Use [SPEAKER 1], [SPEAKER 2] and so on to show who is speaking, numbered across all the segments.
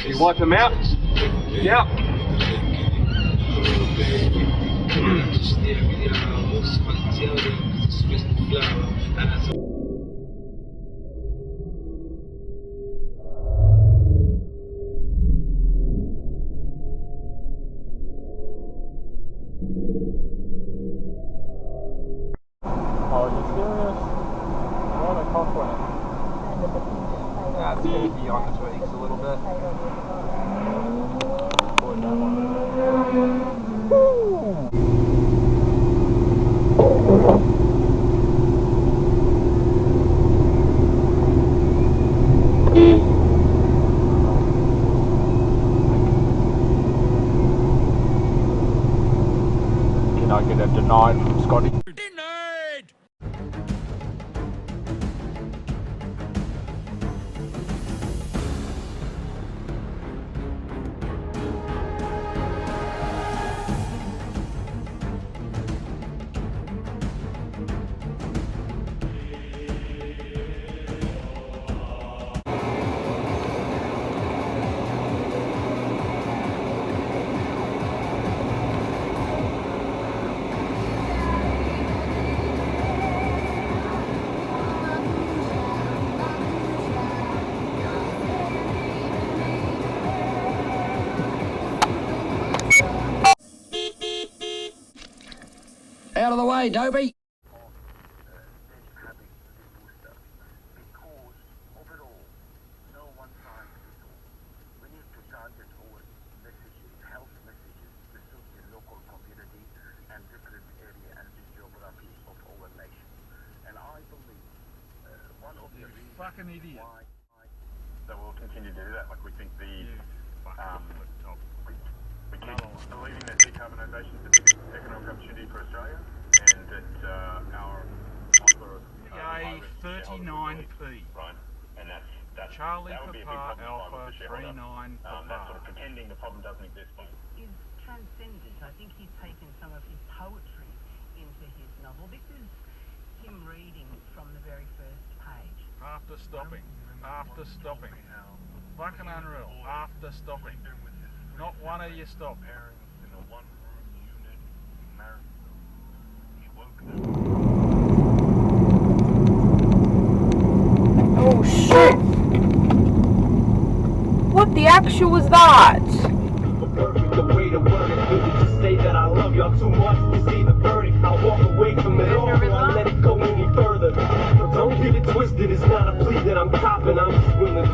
[SPEAKER 1] You wipe them out? Yep.
[SPEAKER 2] Oh, are you serious? What a cockroach.
[SPEAKER 3] Nah, it's going to be on the twigs a little bit.
[SPEAKER 2] Put that one. Can I get a denied from Scotty?
[SPEAKER 4] Denied!
[SPEAKER 5] Out of the way, Dobie!
[SPEAKER 4] Fucking idiot.
[SPEAKER 6] So we'll continue to do that. Like we think we keep believing that decarbonisation is the biggest economic opportunity for Australia, and that our offer of
[SPEAKER 4] A 39p.
[SPEAKER 6] right, and that's
[SPEAKER 4] Charlie
[SPEAKER 6] that would be a big
[SPEAKER 4] Papa
[SPEAKER 6] problem for
[SPEAKER 4] Alpha
[SPEAKER 6] the shareholder.
[SPEAKER 4] 39
[SPEAKER 6] That's sort of
[SPEAKER 4] Papa.
[SPEAKER 6] pretending the problem doesn't exist.
[SPEAKER 7] Is transcendent. I think he's taken some of his poetry into his novel. This is him reading from the very first page.
[SPEAKER 4] After stopping. Fucking unreal. After stopping. Not one of you stopped.
[SPEAKER 6] In a one-room unit, married. He woke
[SPEAKER 8] Oh shit! What the actual was that?
[SPEAKER 9] The way to word it, just say that I love y'all too much to see the verdict. I'll walk away from it all, I'll let it go any further. Don't get it twisted, it's not a plea that I'm copping, I'm just willing.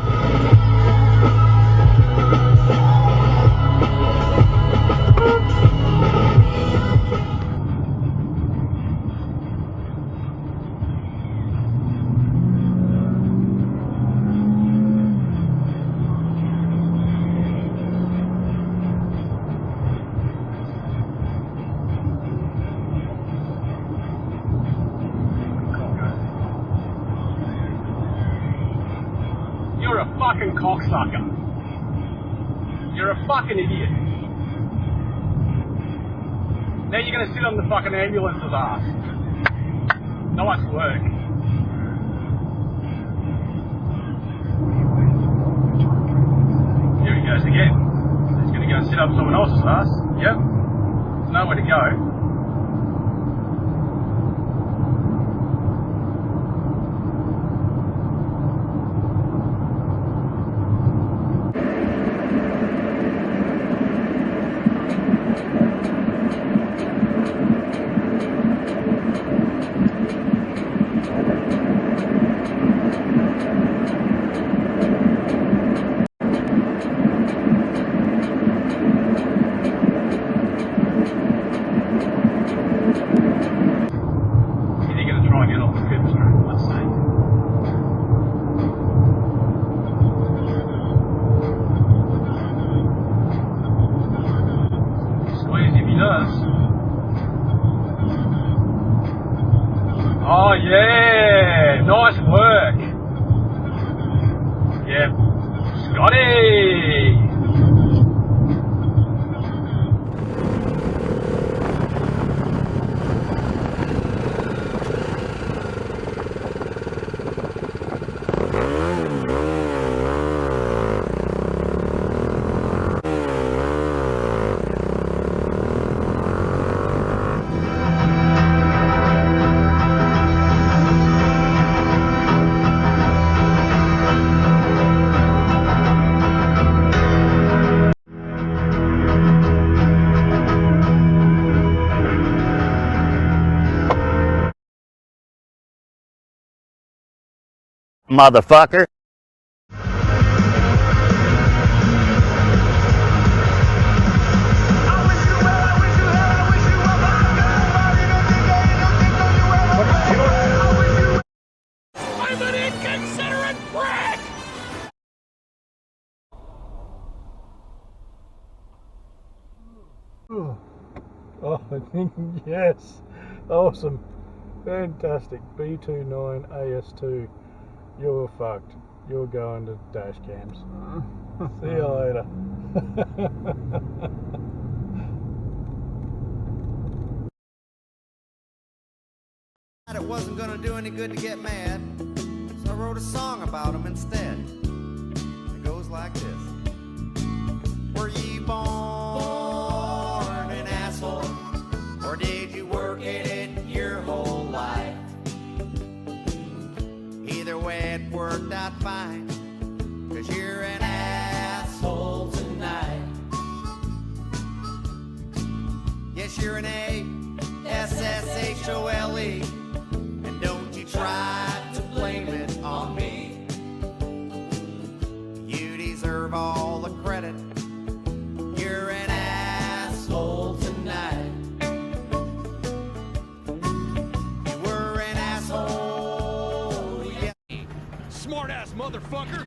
[SPEAKER 1] You're a fucking cocksucker. You're a fucking idiot. Now you're gonna sit on the fucking ambulance's ass. Nice work. Here he goes again. He's gonna go and sit up someone else's ass. Yep. There's nowhere to go.
[SPEAKER 5] motherfucker.
[SPEAKER 9] I'm an inconsiderate prick!
[SPEAKER 2] Oh, yes. Awesome. Fantastic. B29 AS2. You're fucked. You're going to dash cams. See you later.
[SPEAKER 10] It wasn't gonna do any good to get mad, so I wrote a song about him instead. It goes like this. Were you born an asshole, or did you work at it your whole life? Either way it worked out fine, 'cause you're an asshole tonight. Yes, you're an A-S-S-H-O-L-E. Try to blame it on me. You deserve all the credit. You're an asshole tonight. You were an asshole, yeah.
[SPEAKER 9] Smart ass motherfucker.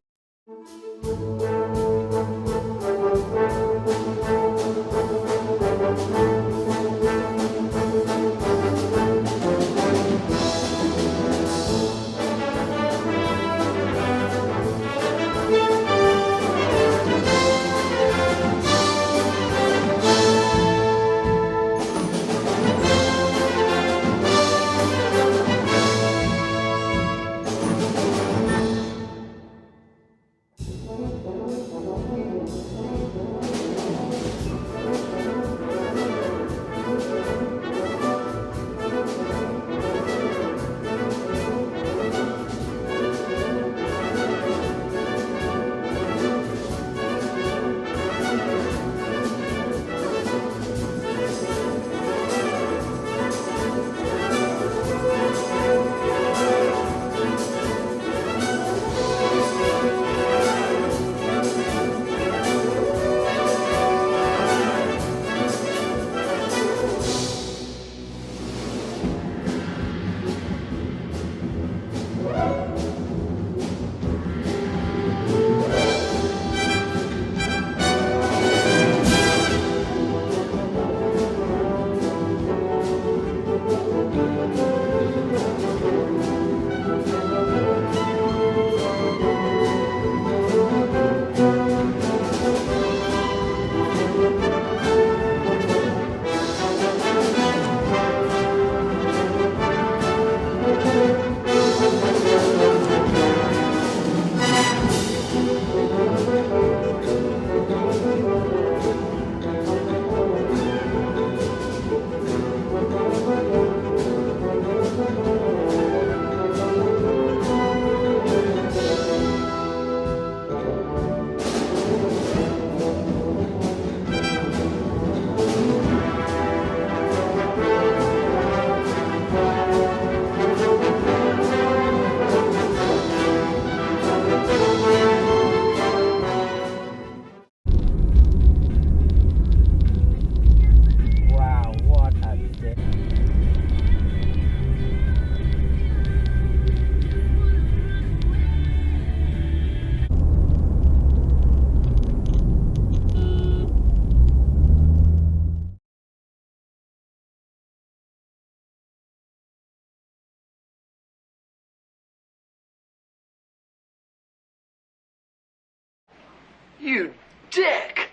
[SPEAKER 9] You dick!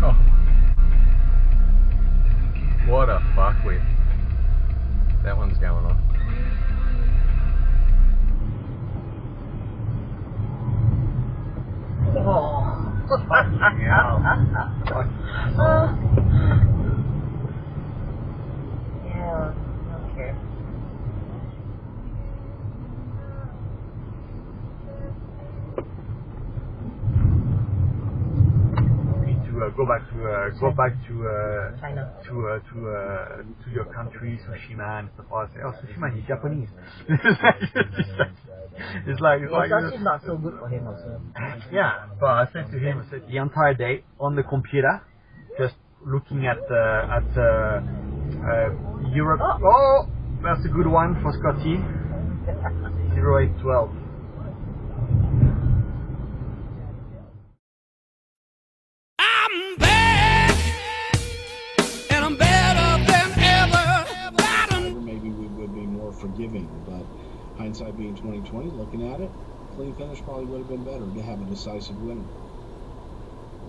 [SPEAKER 3] Oh. What a fuckwit. That one's going on.
[SPEAKER 1] go back to your country, Tsushima and stuff. I say, oh, Tsushima, he's Japanese. it's like
[SPEAKER 2] Scotties not so good for him also.
[SPEAKER 1] yeah. But I said to him, I said the entire day on the computer, just looking at Europe. Oh, that's a good one for Scotty. 0812.
[SPEAKER 5] I'm back, and I'm better than ever.
[SPEAKER 11] Maybe we would be more forgiving, but hindsight being 2020, looking at it, clean finish probably would have been better to have a decisive winner.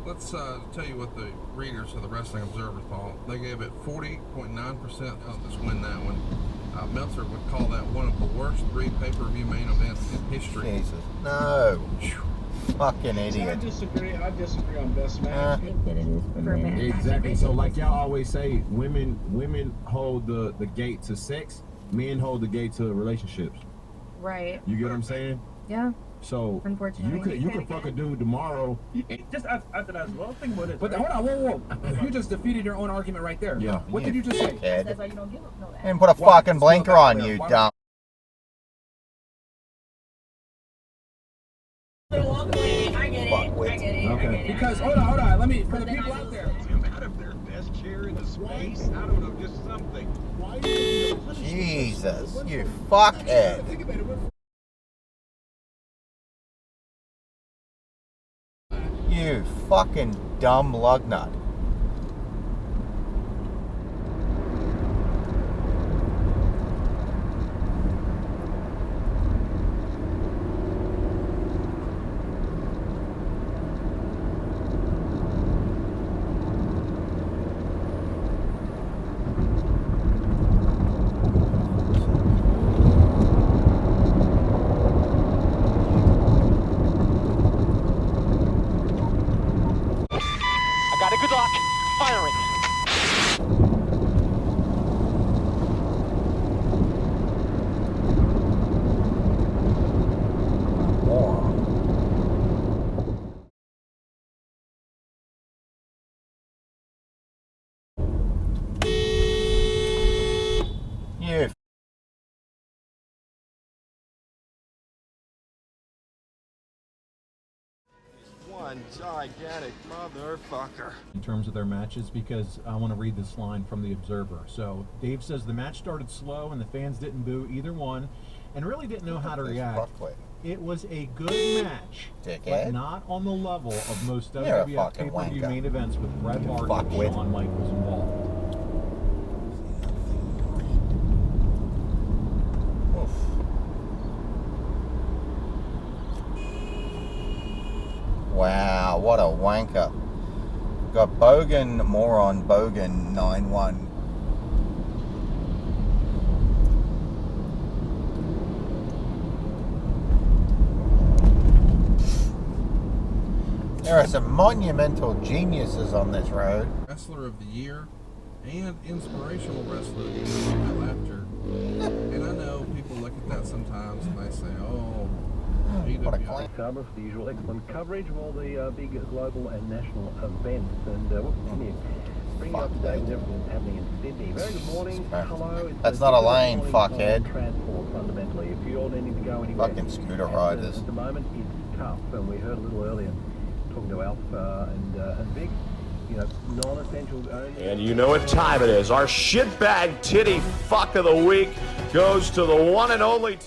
[SPEAKER 12] Let's tell you what the readers of the Wrestling Observer thought. They gave it 40.9% help us win that one. Meltzer would call that one of the worst 3 pay-per-view main events in history.
[SPEAKER 10] Jesus. No. Fucking idiot.
[SPEAKER 11] I disagree on best match.
[SPEAKER 13] Exactly. So like y'all always say, women hold the gate to sex, men hold the gate to relationships.
[SPEAKER 8] Right.
[SPEAKER 13] You get what I'm saying?
[SPEAKER 8] Yeah.
[SPEAKER 13] So
[SPEAKER 8] unfortunately,
[SPEAKER 13] you could fuck a dude tomorrow.
[SPEAKER 4] Just after that as well. Think about it.
[SPEAKER 14] But hold on, whoa. You just defeated your own argument right there.
[SPEAKER 13] Yeah.
[SPEAKER 14] What did you just say?
[SPEAKER 10] That's
[SPEAKER 8] why you don't give up. No,
[SPEAKER 10] and put a fucking blinker on, you dumb.
[SPEAKER 14] Okay. Because hold on. Let me for the people out there.
[SPEAKER 6] Out of their best chair in the space. I don't know, just something.
[SPEAKER 10] Jesus, you fuckhead. You fucking dumb lug nut.
[SPEAKER 5] Good luck. Firing.
[SPEAKER 10] You
[SPEAKER 6] One gigantic motherfucker.
[SPEAKER 15] In terms of their matches, because I want to read this line from the Observer. So Dave says the match started slow and the fans didn't boo either one and really didn't know how to react. It was a good match, but not on the level of most WWF pay-per-view main events with Bret Hart and Shawn Michaels involved.
[SPEAKER 10] Wow, what a wanker. Got Bogan, Moron, Bogan, 9-1. There are some monumental geniuses on this road.
[SPEAKER 12] Wrestler of the Year and Inspirational Wrestler of the Year by Laughter. And I know people look at that sometimes and they say, oh,
[SPEAKER 16] Cover for the usual excellent coverage of all the big global and national events, and we'll continue bringing you up to date with everything that's happening in Sydney. Very good morning. Hello.
[SPEAKER 10] That's not a lane, fuckhead.
[SPEAKER 16] Transport, fundamentally. If you all needing to go anywhere,
[SPEAKER 10] fucking scooter riders.
[SPEAKER 16] At the moment, it's tough, and we heard a little earlier talking to Alf and Vic. You know, non-essential only.
[SPEAKER 17] And you know what time it is. Our shitbag titty fuck of the week goes to the one and only.